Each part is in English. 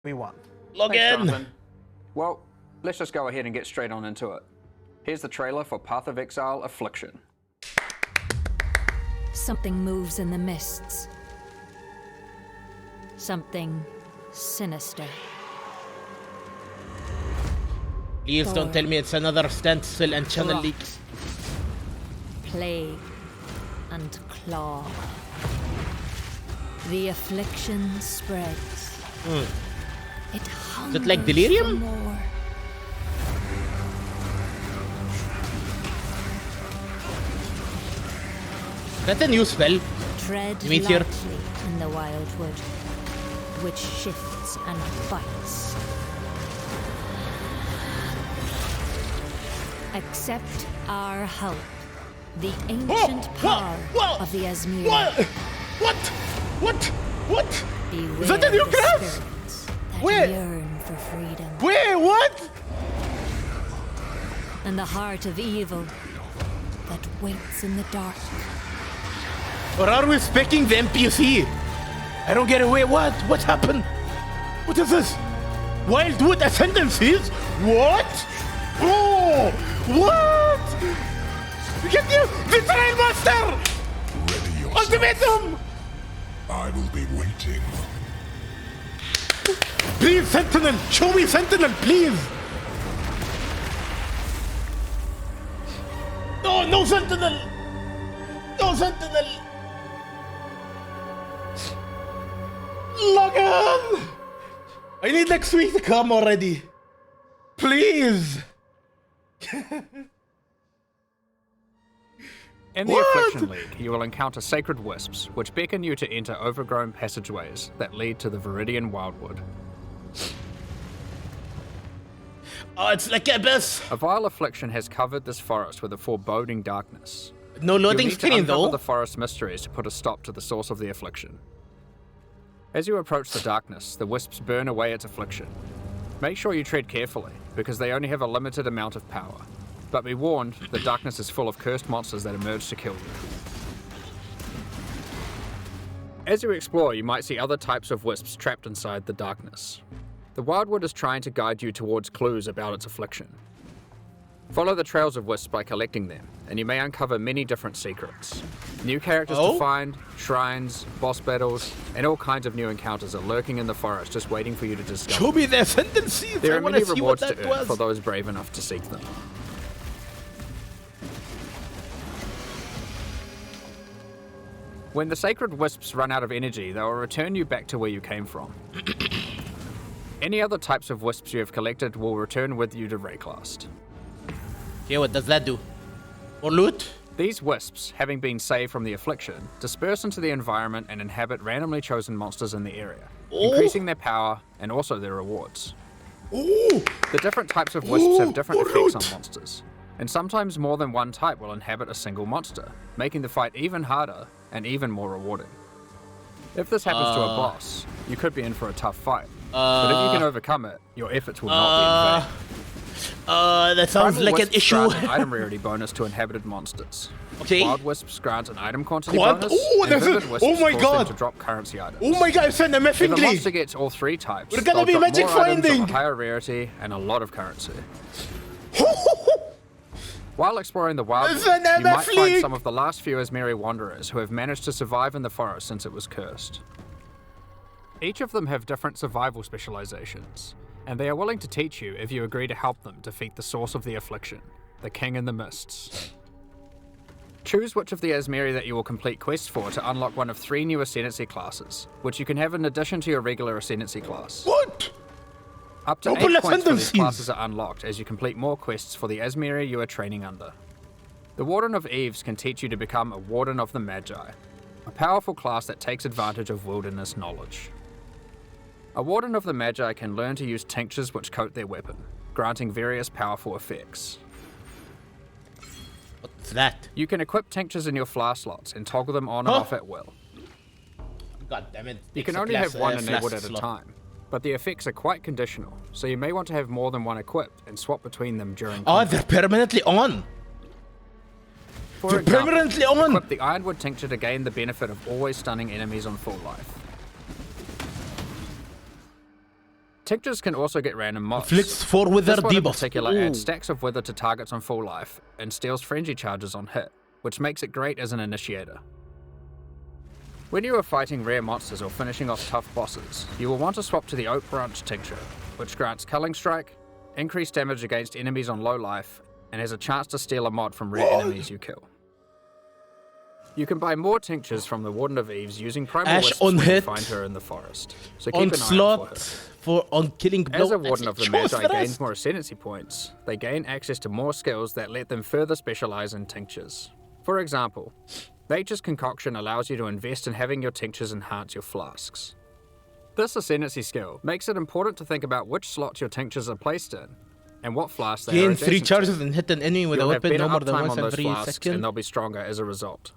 We won. Log Thanks, in! Jonathan. Well, let's just go ahead and get straight on into it. Here's the trailer for Path of Exile Affliction. Something moves in the mists. Something sinister. Please don't tell me it's another stencil and channel Rot, leak. plague, and claw. The affliction spreads. It hungers like delirium? for more. Is that a new spell? Tread Meteor. lightly in the wildwood, which shifts and bites. Accept our help, the ancient power of the Asmir. What? Beware Is that a new the class? spirits that Where? yearn for freedom, Wait, what? and the heart of evil that waits in the dark. Or are we speaking the NPC? I don't get it. Wait, what? What happened? What is this? Wildwood Ascendancies? What? Oh! What? Get you! The Trail Master! Ready yourself. Ultimatum! I will be waiting. Please, Sentinel! Show me Sentinel, please! No, no Sentinel! No Sentinel! Logan! I need next week to come already. Please! In the What? Affliction League, you will encounter sacred wisps, which beckon you to enter overgrown passageways that lead to the Viridian Wildwood. Oh, it's like abyss! A vile affliction has covered this forest with a foreboding darkness. No You'll loading need to screen uncover though. the forest mysteries to put a stop to the source of the affliction. As you approach the darkness, the wisps burn away its affliction. Make sure you tread carefully, because they only have a limited amount of power. But be warned, the darkness is full of cursed monsters that emerge to kill you. As you explore, you might see other types of wisps trapped inside the darkness. The Wildwood is trying to guide you towards clues about its affliction. Follow the trails of wisps by collecting them, and you may uncover many different secrets. New characters Oh? to find, shrines, boss battles, and all kinds of new encounters are lurking in the forest just waiting for you to discover. Show me the Ascendancies! There I are wanna many see what rewards to that earn was. for those brave enough to seek them. When the sacred wisps run out of energy, they will return you back to where you came from. Any other types of wisps you have collected will return with you to Rayclast. Okay, what does that do? More loot? These wisps, having been saved from the affliction, disperse into the environment and inhabit randomly chosen monsters in the area, increasing their power and also their rewards. Ooh! The different types of wisps have different effects on loot. monsters, and sometimes more than one type will inhabit a single monster, making the fight even harder and even more rewarding. If this happens to a boss, you could be in for a tough fight, but if you can overcome it, your efforts will not be in vain. That sounds Primal like an wisps issue. grant an item rarity bonus to inhabited monsters. Okay. Wild wisps grant an item quantity What? bonus. Oh, and that's vivid it. wisps Oh my cause God. them to drop currency items. Oh my god, I sent a If a monster Meffingly! gets all three types, We're gonna they'll be drop magic more items of finding. a higher rarity and a lot of currency. While exploring the wild, It's an you might MF find League. some of the last few Asmiri wanderers who have managed to survive in the forest since it was cursed. Each of them have different survival specializations, and they are willing to teach you if you agree to help them defeat the source of the affliction, the King in the Mists. Choose which of the Asmiri that you will complete quests for to unlock one of 3 new Ascendancy classes, which you can have in addition to your regular Ascendancy class. What? Up to Double 8 points for these Ascendancies. classes are unlocked as you complete more quests for the Asmiri you are training under. The Warden of Eves can teach you to become a Warden of the Magi, a powerful class that takes advantage of wilderness knowledge. A Warden of the Magi can learn to use tinctures which coat their weapon, granting various powerful effects. What's that? You can equip tinctures in your flask slots and toggle them on and off at will. God damn it. You can only have one enabled at a time, but the effects are quite conditional, so you may want to have more than one equipped and swap between them during Oh, combat. they're permanently on. For They're example, permanently on. equip the Ironwood Tincture to gain the benefit of always stunning enemies on full life. Tinctures can also get random mods. Afflicts 4 wither This one in debuff. particular Ooh. adds stacks of wither to targets on full life and steals frenzy charges on hit, which makes it great as an initiator. When you are fighting rare monsters or finishing off tough bosses, you will want to swap to the Oak Branch Tincture, which grants Culling Strike, increased damage against enemies on low life, and has a chance to steal a mod from rare enemies you kill. You can buy more tinctures from the Warden of Eves using Primal Ash Wisps on when you hit. find her in the forest, so keep an eye out Onslaught for her. on killing blow. As a Warden of the Choose Magi for us. gains more ascendancy points, they gain access to more skills that let them further specialize in tinctures. For example, Nature's Concoction allows you to invest in having your tinctures enhance your flasks. This ascendancy skill makes it important to think about which slots your tinctures are placed in, and what flasks they are Gain adjacent 3 to. charges and hit an enemy with a You'll have weapon better no more than uptime once on those every flasks, and second. they'll be stronger as a result.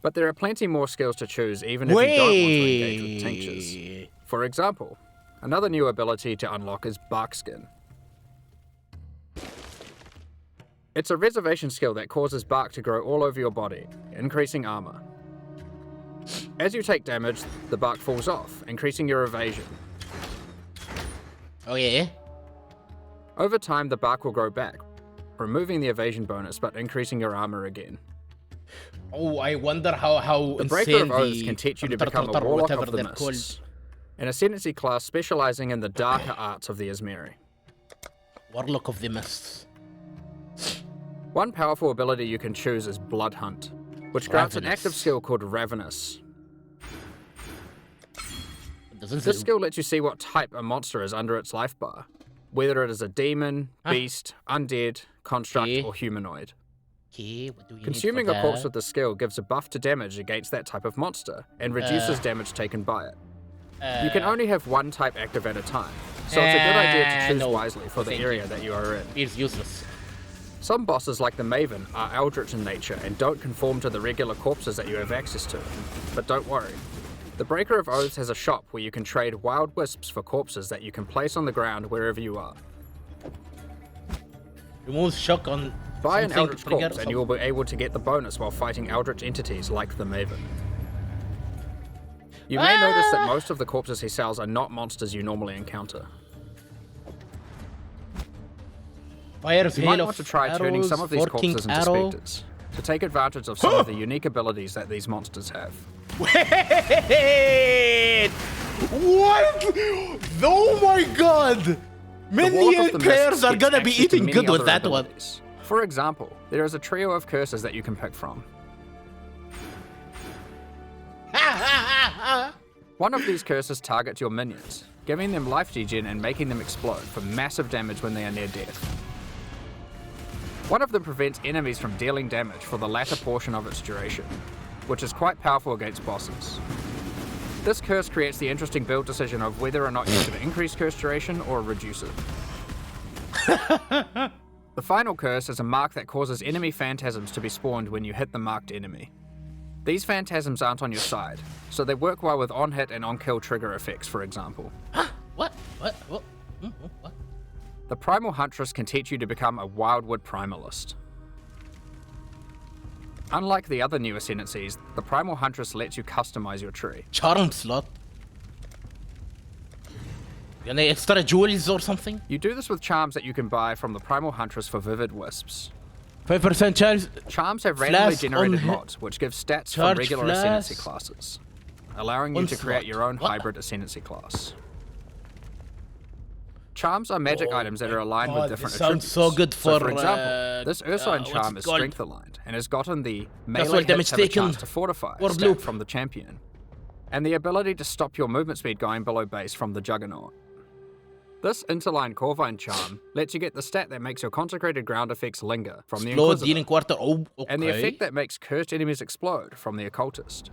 But there are plenty more skills to choose even if you don't want to engage with tinctures. For example, another new ability to unlock is Barkskin. It's a reservation skill that causes bark to grow all over your body, increasing armor. As you take damage, the bark falls off, increasing your evasion. Oh yeah? Over time, the bark will grow back, removing the evasion bonus but increasing your armor again. Oh, I wonder how The Breaker insane of Oaths the can teach you to become a Warlock whatever of the they're called. Mists, an ascendancy class specializing in the darker arts of the Esmeri. Warlock of the Mists. One powerful ability you can choose is Blood Hunt, which grants an Ravenous. active skill called Ravenous. Doesn't This say- skill lets you see what type a monster is under its life bar, whether it is a demon, beast, undead, construct, Okay. or humanoid. Okay, what do we need Consuming for a corpse that? with this skill gives a buff to damage against that type of monster, and reduces damage taken by it. You can only have one type active at a time, so it's a good idea to choose no. wisely for the Thank area you. that you are in. It's useless. Some bosses, like the Maven, are eldritch in nature and don't conform to the regular corpses that you have access to. But don't worry. The Breaker of Oaths has a shop where you can trade wild wisps for corpses that you can place on the ground wherever you are. Removes shock on Buy an something eldritch trigger corpse or and you will be able to get the bonus while fighting eldritch entities like the Maven. You may notice that most of the corpses he sells are not monsters you normally encounter. Fires You hail might of want to try turning arrows, some of these forking corpses into arrow. specters, to take advantage of some of the unique abilities that these monsters have. Wait! What? Oh my god! The Warlock Minion of the players Mists are gets gonna be access to eating many good with other that one. abilities. For example, there is a trio of curses that you can pick from. One of these curses targets your minions, giving them life degen and making them explode for massive damage when they are near death. One of them prevents enemies from dealing damage for the latter portion of its duration, which is quite powerful against bosses. This curse creates the interesting build decision of whether or not you should increase curse duration or reduce it. The final curse is a mark that causes enemy phantasms to be spawned when you hit the marked enemy. These phantasms aren't on your side, so they work well with on-hit and on-kill trigger effects, for example. What? What? What? What? The Primal Huntress can teach you to become a Wildwood Primalist. Unlike the other new ascendancies, the Primal Huntress lets you customize your tree. Charm slot. Any extra jewels or something? You do this with charms that you can buy from the Primal Huntress for Vivid Wisps. 5% chance. Charms have randomly Flask generated on mods, which give stats from Charge regular flask. ascendancy classes, allowing you to Onslaught. create your own What? hybrid ascendancy class. Charms are magic items that are aligned God, with different this sounds attributes. so good for for, example, this Ursine what's charm it is called? strength aligned and has gotten the melee what damage hits have a taken chance to fortify or stat loop. from the champion, and the ability to stop your movement speed going below base from the Juggernaut. This interline Corvine charm lets you get the stat that makes your consecrated ground effects linger from the Slow Inquisitor, dealing quarter. Oh, okay. and the effect that makes cursed enemies explode from the Occultist.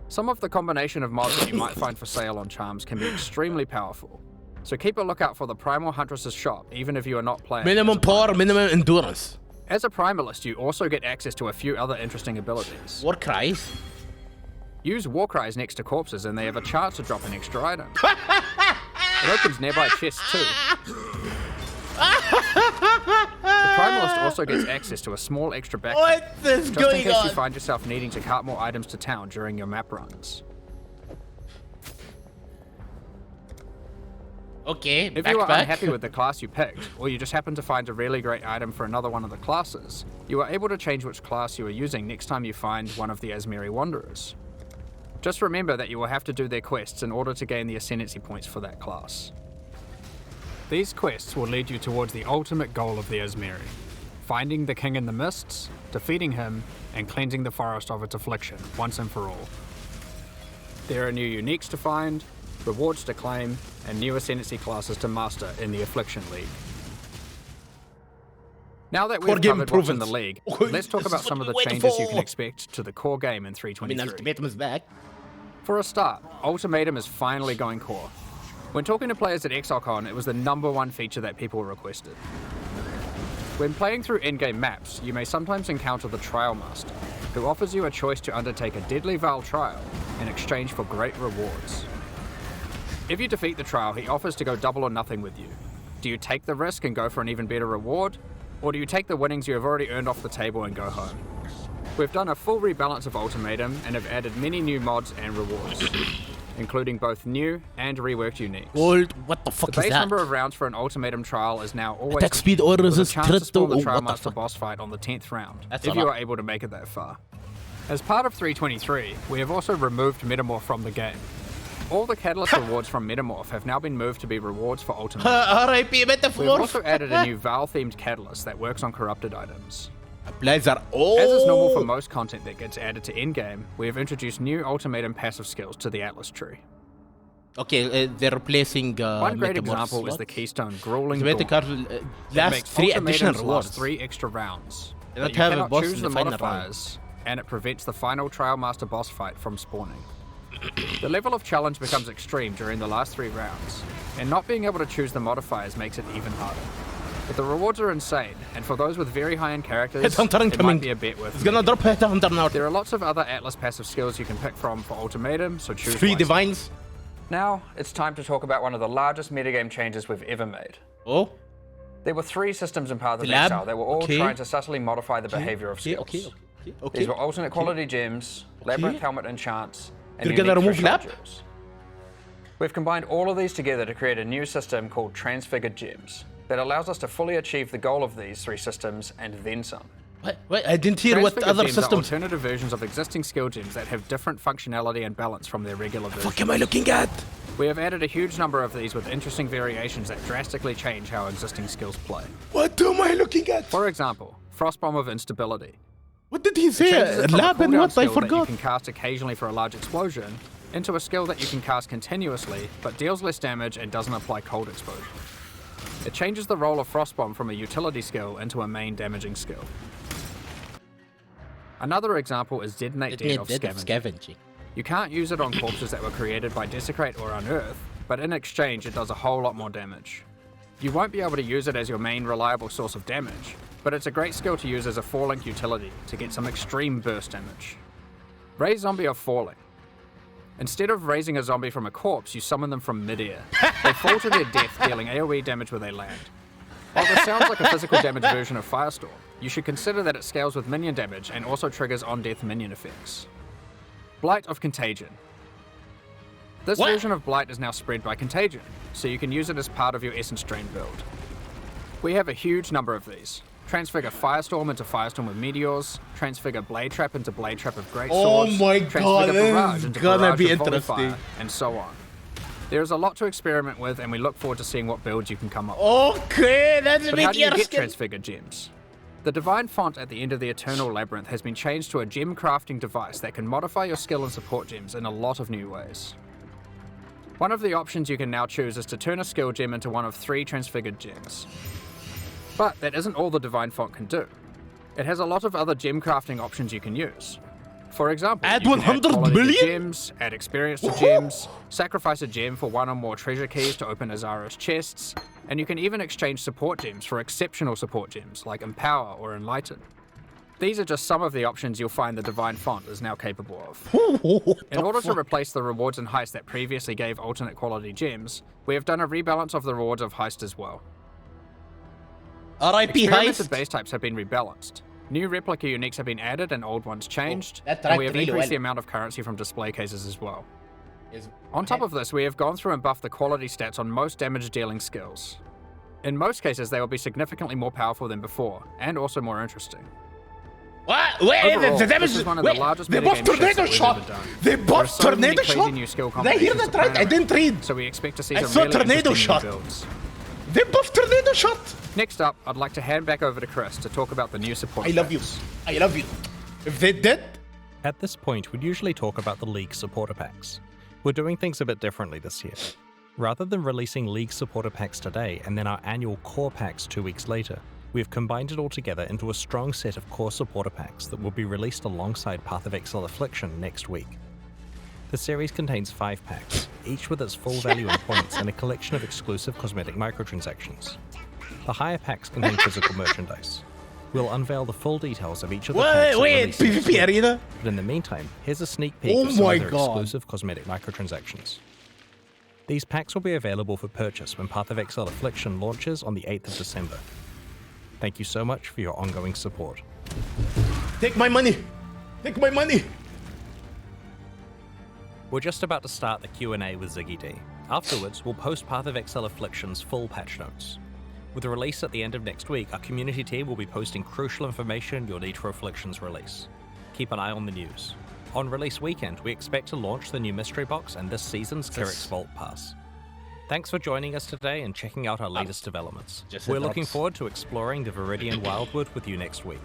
Some of the combination of mods that you might find for sale on charms can be extremely powerful, so keep a lookout for the Primal Huntress's shop even if you are not playing. Minimum power, minimum endurance. As a Primalist, you also get access to a few other interesting abilities. War cries. Use War Cries next to corpses and they have a chance to drop an extra item. It opens nearby chests too. The Primalist also gets access to a small extra backpack, What is just in going case on? you find yourself needing to cart more items to town during your map runs. Okay, If you are unhappy with the class you picked, or you just happen to find a really great item for another one of the classes, you are able to change which class you are using next time you find one of the Asmeri Wanderers. Just remember that you will have to do their quests in order to gain the ascendancy points for that class. These quests will lead you towards the ultimate goal of the Asmeri: finding the King in the Mists, defeating him, and cleansing the forest of its affliction once and for all. There are new uniques to find, rewards to claim, and new ascendancy classes to master in the Affliction League. Now that we've covered what's in the league, let's talk about some of the changes you can expect to the core game in 323. Ultimatum is back. For a start, Ultimatum is finally going core. When talking to players at ExileCon, it was the #1 feature that people requested. When playing through in-game maps, you may sometimes encounter the Trial Master, who offers you a choice to undertake a deadly Val trial in exchange for great rewards. If you defeat the trial, he offers to go double or nothing with you. Do you take the risk and go for an even better reward? Or do you take the winnings you have already earned off the table and go home? We've done a full rebalance of Ultimatum and have added many new mods and rewards, including both new and reworked uniques. Gold, what the fuck The is base that? number of rounds for an Ultimatum trial is now always Attack speed or with a resist chance to crit. spawn the Oh, Trial what the Master fuck? boss fight on the 10th round, That's if a you lot. are able to make it that far. As part of 323, we have also removed Metamorph from the game. All the Catalyst rewards from Metamorph have now been moved to be rewards for Ultimate. R.I.P. We've Metaphor. also added a new Val-themed Catalyst that works on corrupted items. Applies are all. As is normal for most content that gets added to endgame, we have introduced new Ultimatum passive skills to the Atlas tree. Okay, they're replacing. One great Metamorphs. example is What? the Keystone Grueling The meta Gaunt. card It last makes 3 additional Ultimatums rewards. last 3 extra rounds. They But don't you have a cannot boss choose in the the final modifiers, and it prevents the final Trial Master boss fight from spawning. The level of challenge becomes extreme during the last 3 rounds, and not being able to choose the modifiers makes it even harder. But the rewards are insane, and for those with very high-end characters, Headhunter it incoming. might be a bet worth It's gonna making. drop Headhunter now. There are lots of other Atlas passive skills you can pick from for Ultimatum, so choose 3 wisely. divines. Now, it's time to talk about one of the largest metagame changes we've ever made. Oh. There were 3 systems in Path of The lab? Exile that were all Okay. trying to subtly modify the behavior of skills. Okay. These were alternate quality gems, Labyrinth Helmet enchants, and They're gonna unique remove threshold lab? gems. We've combined all of these together to create a new system called Transfigured Gems that allows us to fully achieve the goal of these 3 systems and then some. What? I didn't hear what Transfigured other gems are systems. alternative versions of existing skill gems that have different functionality and balance from their regular versions. What am I looking at? We have added a huge number of these with interesting variations that drastically change how existing skills play. What am I looking at? For example, Frostbomb of Instability. What did he say? Changes it from a Lab and cooldown what? I skill that you forgot. can cast occasionally for a large explosion into a skill that you can cast continuously but deals less damage and doesn't apply cold exposure. It changes the role of Frostbomb from a utility skill into a main damaging skill. Another example is Detonate Dead of Scavenging. You can't use it on corpses that were created by Desecrate or Unearth, but in exchange it does a whole lot more damage. You won't be able to use it as your main reliable source of damage, but it's a great skill to use as a 4-link utility to get some extreme burst damage. Raise Zombie of Falling. Instead of raising a zombie from a corpse, you summon them from midair. They fall to their death, dealing AoE damage where they land. While this sounds like a physical damage version of Firestorm, you should consider that it scales with minion damage and also triggers on-death minion effects. Blight of Contagion. This What? version of Blight is now spread by Contagion, so you can use it as part of your Essence Drain build. We have a huge number of these. Transfigure Firestorm into Firestorm with Meteors, Transfigure Blade Trap into Blade Trap of Great Oh Swords, my Transfigure God, this Barrage is into gonna Barrage be of Volley interesting. Fire, and so on. There is a lot to experiment with, and we look forward to seeing what builds you can come up with. Okay, that's a But bit how do you get interesting. Transfigured Gems? The Divine Font at the end of the Eternal Labyrinth has been changed to a gem crafting device that can modify your skill and support gems in a lot of new ways. One of the options you can now choose is to turn a skill gem into one of 3 Transfigured Gems. But that isn't all the Divine Font can do. It has a lot of other gem crafting options you can use. For example, Add you can 100 quality to million? gems, add experience to gems, sacrifice a gem for 1 or more treasure keys to open Azaros chests, and you can even exchange support gems for exceptional support gems like Empower or Enlighten. These are just some of the options you'll find the Divine Font is now capable of. In order to replace the rewards in Heist that previously gave alternate quality gems, we have done a rebalance of the rewards of Heist as well. R.I.P. Experimented Heist. base types have been rebalanced. New replica uniques have been added and old ones changed, that and we tracked have really increased well. the amount of currency from display cases as well. On top of this, we have gone through and buffed the quality stats on most damage dealing skills. In most cases, they will be significantly more powerful than before, and also more interesting. What? Wait, Overall, the damage. this is one of Wait, the largest they buffed metagame shifts tornado that we've shot. ever done. They There are buffed so many tornado crazy shot. new skill Did I hear combinations that right? I apparently. didn't read. So we expect to see I some saw really tornado interesting shot. new builds. They buffed tornado shot. Next up, I'd like to hand back over to Chris to talk about the new support I love you. packs. I love you. If they did, At this point, we'd usually talk about the League supporter packs. We're doing things a bit differently this year. Rather than releasing League supporter packs today and then our annual core packs 2 weeks later, we have combined it all together into a strong set of core supporter packs that will be released alongside Path of Exile Affliction next week. The series contains 5 packs, each with its full value in points and a collection of exclusive cosmetic microtransactions. The higher packs contain physical merchandise. We'll unveil the full details of each of the packs. wait, PvP arena. But in the meantime, here's a sneak peek Oh of some my of their God. exclusive cosmetic microtransactions. These packs will be available for purchase when Path of Exile Affliction launches on the 8th of December. Thank you so much for your ongoing support. Take my money. Take my money. We're just about to start the Q&A with Ziggy D. Afterwards, we'll post Path of Exile Affliction's full patch notes. With the release at the end of next week, our community team will be posting crucial information you'll need for Affliction's release. Keep an eye on the news. On release weekend, we expect to launch the new mystery box and this season's Kyrix Vault Pass. Thanks for joining us today and checking out our latest developments. Just We're the looking drops. forward to exploring the Viridian Wildwood with you next week.